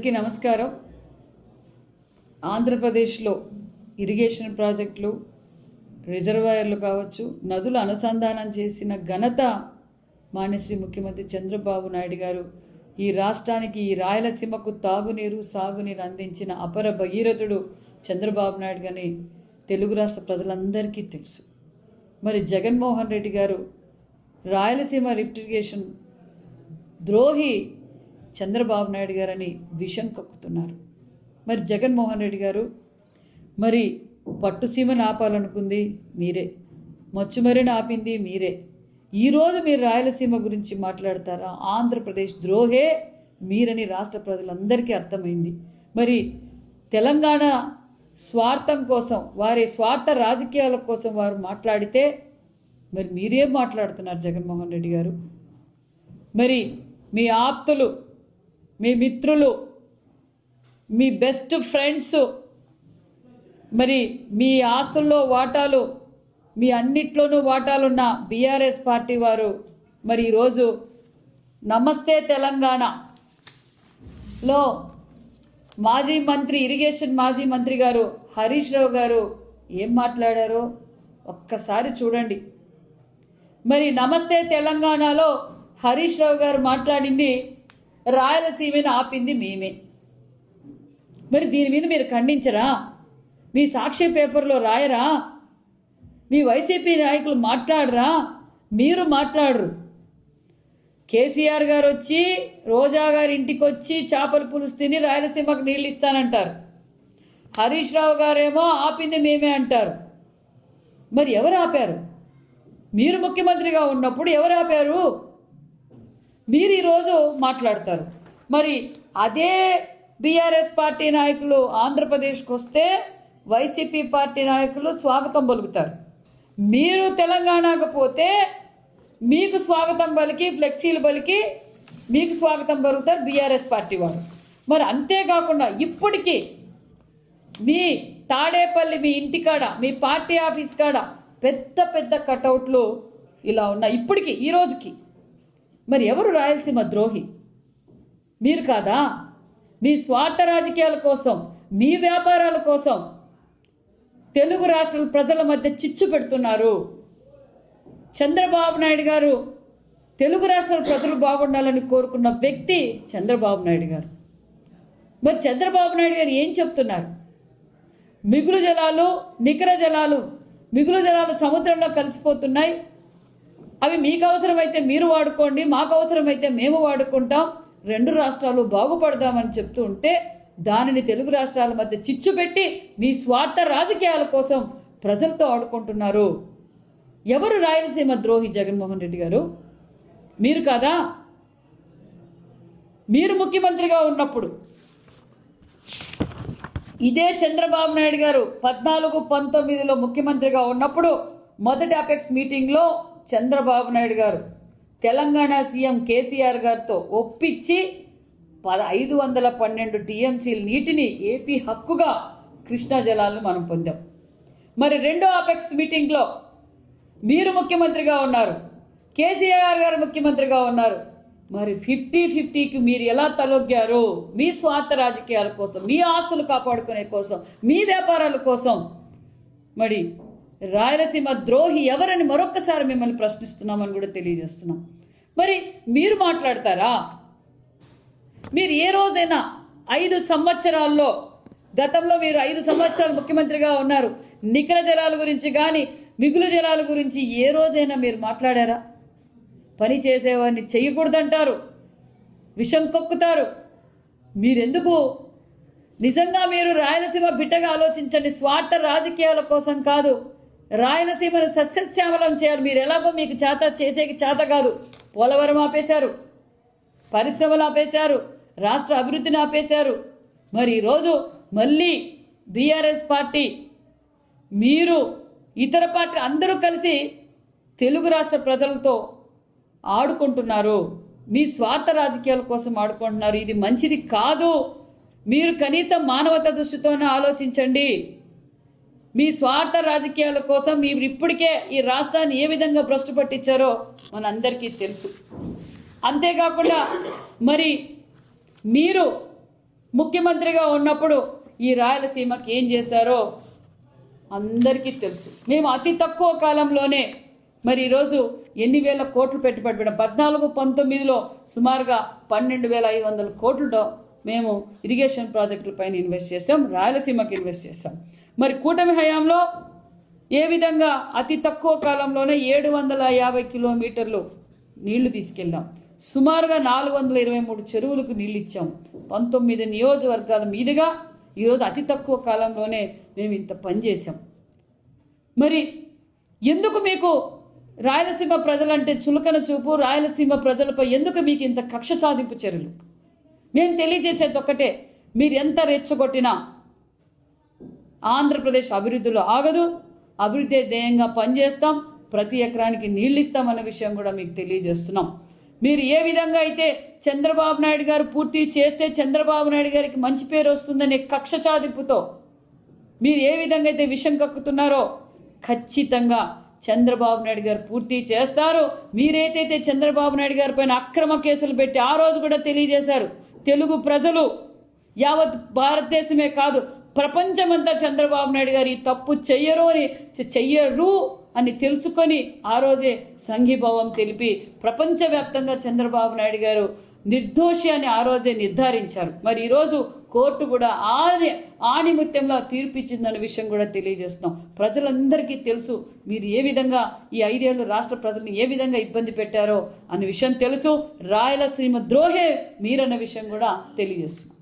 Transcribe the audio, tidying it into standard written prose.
అందరికీ నమస్కారం. ఆంధ్రప్రదేశ్లో ఇరిగేషన్ ప్రాజెక్టులు, రిజర్వాయర్లు కావచ్చు, నదులు అనుసంధానం చేసిన ఘనత మాన్యశ్రీ ముఖ్యమంత్రి చంద్రబాబు నాయుడు గారు. ఈ రాష్ట్రానికి, ఈ రాయలసీమకు తాగునీరు, సాగునీరు అందించిన అపర భగీరథుడు చంద్రబాబు నాయుడు గారిని తెలుగు రాష్ట్ర ప్రజలందరికీ తెలుసు. మరి జగన్మోహన్ రెడ్డి గారు రాయలసీమ లిఫ్ట్ ఇరిగేషన్ ద్రోహి చంద్రబాబు నాయుడు గారని విషం కక్కుతున్నారు. మరి జగన్మోహన్ రెడ్డి గారు మరి పట్టుసీమను ఆపాలనుకుంది మీరే, మచ్చుమరిని ఆపింది మీరే. ఈరోజు మీరు రాయలసీమ గురించి మాట్లాడతారా? ఆంధ్రప్రదేశ్ ద్రోహే మీరని రాష్ట్ర ప్రజలందరికీ అర్థమైంది. మరి తెలంగాణ స్వార్థం కోసం, వారి స్వార్థ రాజకీయాల కోసం వారు మాట్లాడితే మరి మీరేం మాట్లాడుతున్నారు జగన్మోహన్ రెడ్డి గారు? మరి మీ ఆప్తులు, మీ మిత్రులు, మీ బెస్ట్ ఫ్రెండ్స్, మరి మీ ఆస్తుల్లో వాటాలు, మీ అన్నిట్లోనూ వాటాలున్న బీఆర్ఎస్ పార్టీ వారు మరి ఈరోజు నమస్తే తెలంగాణలో మాజీ మంత్రి, ఇరిగేషన్ మాజీ మంత్రి గారు హరీష్ రావు గారు ఏం మాట్లాడారో ఒక్కసారి చూడండి. మరి నమస్తే తెలంగాణలో హరీష్ రావు గారు మాట్లాడింది రాయలసీమను ఆపింది మేమే. మరి దీని మీద మీరు ఖండించరా? మీ సాక్షి పేపర్లో రాయరా? మీ వైసీపీ నాయకులు మాట్లాడరా? మీరు మాట్లాడరు. కేసీఆర్ గారు వచ్చి రోజా గారి ఇంటికి వచ్చి చేపల పులుసు తిని రాయలసీమకు నీళ్ళు ఇస్తానంటారు. హరీష్ రావు గారేమో ఆపింది మేమే అంటారు. మరి ఎవరు ఆపారు? మీరు ముఖ్యమంత్రిగా ఉన్నప్పుడు ఎవరు ఆపారు? మీరు ఈరోజు మాట్లాడతారు. మరి అదే బీఆర్ఎస్ పార్టీ నాయకులు ఆంధ్రప్రదేశ్కి వస్తే వైసీపీ పార్టీ నాయకులు స్వాగతం పలుకుతారు. మీరు తెలంగాణకు పోతే మీకు స్వాగతం పలికి, ఫ్లెక్సీలు పలికి మీకు స్వాగతం పలుకుతారు బీఆర్ఎస్ పార్టీ వారు. మరి అంతేకాకుండా ఇప్పటికీ మీ తాడేపల్లి, మీ ఇంటికాడ, మీ పార్టీ ఆఫీస్ కాడ పెద్ద పెద్ద కటౌట్లు ఇలా ఉన్నాయి ఇప్పటికీ, ఈ రోజుకి. మరి ఎవరు రాయలసీమ ద్రోహి? మీరు కాదా? మీ స్వార్థ రాజకీయాల కోసం, మీ వ్యాపారాల కోసం తెలుగు రాష్ట్రాల ప్రజల మధ్య చిచ్చు పెడుతున్నారు. చంద్రబాబు నాయుడు గారు తెలుగు రాష్ట్రాల ప్రజలు బాగుండాలని కోరుకున్న వ్యక్తి చంద్రబాబు నాయుడు గారు. మరి చంద్రబాబు నాయుడు గారు ఏం చెప్తున్నారు? మిగులు జలాలు, నికర జలాలు, మిగులు జలాలు సముద్రంలో కలిసిపోతున్నాయి. అవి మీకు అవసరమైతే మీరు వాడుకోండి, మాకు అవసరమైతే మేము వాడుకుంటాం, రెండు రాష్ట్రాలు బాగుపడదామని చెప్తూ ఉంటే దానిని తెలుగు రాష్ట్రాల మధ్య చిచ్చు పెట్టి మీ స్వార్థ రాజకీయాల కోసం ప్రజలతో ఆడుకుంటున్నారు. ఎవరు రాయలసీమ ద్రోహి? జగన్మోహన్ రెడ్డి గారు మీరు కాదా? మీరు ముఖ్యమంత్రిగా ఉన్నప్పుడు ఇదే చంద్రబాబు నాయుడు గారు 14-19లో ముఖ్యమంత్రిగా ఉన్నప్పుడు మొదటి అపెక్స్ మీటింగ్లో చంద్రబాబు నాయుడు గారు తెలంగాణ సీఎం కేసీఆర్ గారితో ఒప్పించి 512 టీఎంసీల నీటిని ఏపీ హక్కుగా కృష్ణా జలాలను మనం పొందాం. మరి రెండో అపెక్స్ మీటింగ్లో మీరు ముఖ్యమంత్రిగా ఉన్నారు, కేసీఆర్ గారు ముఖ్యమంత్రిగా ఉన్నారు. మరి 50-50కి మీరు ఎలా తలొగ్గారు? మీ స్వార్థ రాజకీయాల కోసం, మీ ఆస్తులు కాపాడుకునే కోసం, మీ వ్యాపారాల కోసం. మరి రాయలసీమ ద్రోహి ఎవరని మరొక్కసారి మిమ్మల్ని ప్రశ్నిస్తున్నామని కూడా తెలియజేస్తున్నాం. మరి మీరు మాట్లాడతారా? మీరు ఏ రోజైనా 5 సంవత్సరాల్లో, గతంలో మీరు 5 సంవత్సరాలు ముఖ్యమంత్రిగా ఉన్నారు, నికర జలాల గురించి కానీ మిగులు జలాల గురించి ఏ రోజైనా మీరు మాట్లాడారా? పని చేసేవాడిని చేయకూడదంటారు, విషం కక్కుతారు. మీరెందుకు? నిజంగా మీరు రాయలసీమ బిడ్డగా ఆలోచించండి. స్వార్థ రాజకీయాల కోసం కాదు, రాయలసీమను సస్యశ్యామలం చేయాలి. మీరు ఎలాగో మీకు చేసేకి చేత కాదు. పోలవరం ఆపేశారు, పరిశ్రమలు ఆపేశారు, రాష్ట్ర అభివృద్ధిని ఆపేశారు. మరి ఈరోజు మళ్ళీ బీఆర్ఎస్ పార్టీ, మీరు, ఇతర పార్టీ అందరూ కలిసి తెలుగు రాష్ట్ర ప్రజలతో ఆడుకుంటున్నారు. మీ స్వార్థ రాజకీయాల కోసం ఆడుకుంటున్నారు. ఇది మంచిది కాదు. మీరు కనీసం మానవతా దృష్టితోనే ఆలోచించండి. మీ స్వార్థ రాజకీయాల కోసం మీరు ఇప్పటికే ఈ రాష్ట్రాన్ని ఏ విధంగా భ్రష్టు పట్టించారో మనందరికీ తెలుసు. అంతేకాకుండా మరి మీరు ముఖ్యమంత్రిగా ఉన్నప్పుడు ఈ రాయలసీమకి ఏం చేశారో అందరికీ తెలుసు. మేము అతి తక్కువ కాలంలోనే మరి ఈరోజు ఎన్ని వేల కోట్లు పెట్టుబడి పెట్టాం. 14-19లో సుమారుగా 12,500 కోట్లతో మేము ఇరిగేషన్ ప్రాజెక్టుల పైన ఇన్వెస్ట్ చేసాం, రాయలసీమకి ఇన్వెస్ట్ చేసాం. మరి కూటమి హయాంలో ఏ విధంగా అతి తక్కువ కాలంలోనే 750 కిలోమీటర్లు నీళ్లు తీసుకెళ్ళాం. సుమారుగా 423 చెరువులకు నీళ్ళు ఇచ్చాం. 19 నియోజకవర్గాల మీదుగా ఈరోజు అతి తక్కువ కాలంలోనే మేము ఇంత పని చేసాం. మరి ఎందుకు మీకు రాయలసీమ ప్రజలంటే చులకన చూపు? రాయలసీమ ప్రజలపై ఎందుకు మీకు ఇంత కక్ష సాధింపు చర్యలు? మేము తెలియజేసేది ఒక్కటే, మీరు ఎంత రెచ్చగొట్టినా ఆంధ్రప్రదేశ్ అభివృద్ధిలో ఆగదు. అభివృద్ధి ధ్యేయంగా పనిచేస్తాం, ప్రతి ఎకరానికి నీళ్ళు ఇస్తామన్న విషయం కూడా మీకు తెలియజేస్తున్నాం. మీరు ఏ విధంగా అయితే చంద్రబాబు నాయుడు గారు పూర్తి చేస్తే చంద్రబాబు నాయుడు గారికి మంచి పేరు వస్తుందనే కక్ష సాధింపుతో మీరు ఏ విధంగా అయితే విషం కక్కుతున్నారో ఖచ్చితంగా చంద్రబాబు నాయుడు గారు పూర్తి చేస్తారు. మీరైతే చంద్రబాబు నాయుడు గారి పైన అక్రమ కేసులు పెట్టి ఆ రోజు కూడా తెలియజేశారు, తెలుగు ప్రజలు యావత్ భారతదేశమే కాదు ప్రపంచమంతా చంద్రబాబు నాయుడు గారు ఈ తప్పు చెయ్యరు అని తెలుసుకొని ఆ రోజే సంఘీభావం తెలిపి ప్రపంచవ్యాప్తంగా చంద్రబాబు నాయుడు గారు నిర్దోషి అని ఆ రోజే నిర్ధారించారు. మరి ఈరోజు కోర్టు కూడా ఆణిముత్యంలో తీర్పిచ్చిందన్న విషయం కూడా తెలియజేస్తున్నాం. ప్రజలందరికీ తెలుసు మీరు ఏ విధంగా ఈ 5 ఏళ్ళు రాష్ట్ర ప్రజల్ని ఏ విధంగా ఇబ్బంది పెట్టారో అన్న విషయం తెలుసు. రాయలసీమ ద్రోహే మీరన్న విషయం కూడా తెలియజేస్తున్నాం.